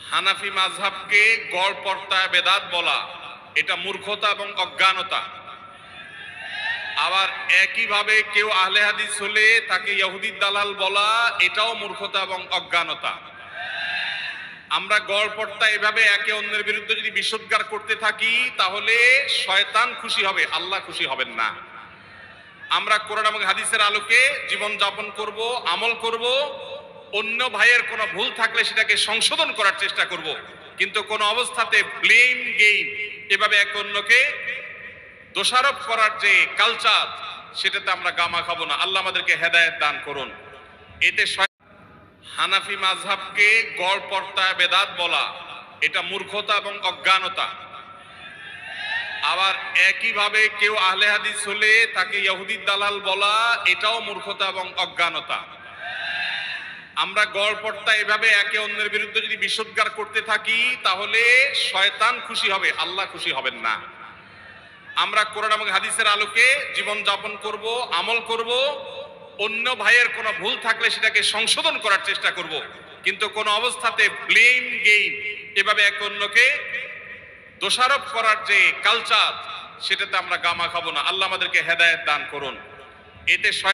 হানাফি মাযহাবকে গড়পড়তায় বেদাত বলা এটা মূর্খতা এবং অজ্ঞানতা। আবার একইভাবে কেউ আহলে হাদিস হলে তাকে ইহুদির দালাল বলা এটাও মূর্খতা এবং অজ্ঞানতা। আমরা গড়পড়তা এভাবে একে অন্যের বিরুদ্ধে যদি বিষোদ্গার করতে থাকি তাহলে শয়তান খুশি হবে, আল্লাহ খুশি হবেন না। আমরা কোরআন এবং হাদিসের আলোকে জীবন যাপন করব, আমল করব, অন্য ভাইয়ের কোনো ভুল থাকলে সেটাকে সংশোধন করার চেষ্টা করব, কিন্তু কোনো অবস্থাতে ব্লেম গেইম এভাবে এক অন্যকে দোষারোপ করার যে কালচার সেটাতে আমরা গামা খাবো না। আল্লাহ আমাদেরকে হেদায়েত দান করুন। এতে হানাফি মাযহাবকে গড়পড়তায় বেদাত বলা এটা মূর্খতা এবং অজ্ঞানতা। আবার একইভাবে কেউ আহলে হাদিস হলে তাকে ইহুদির দালাল বলা এটাও মূর্খতা এবং অজ্ঞানতা। আমরা গড়পড়তা এভাবে একে অন্যের বিরুদ্ধে যদি বিষোদ্গার করতে থাকি তাহলে শয়তান খুশি হবে, আল্লাহ খুশি হবেন না। আমরা কোরআন এবং হাদিসের আলোকে জীবন যাপন করব, আমল করব, অন্য ভাইয়ের কোনো ভুল থাকলে সেটাকে সংশোধন করার চেষ্টা করব, কিন্তু কোনো অবস্থাতে ব্লেম গেইম এভাবে এক অন্যকে দোষারোপ করার যে কালচার সেটাতে আমরা গামা খাবো না। আল্লাহ আমাদেরকে হেদায়েত দান করুন। এতে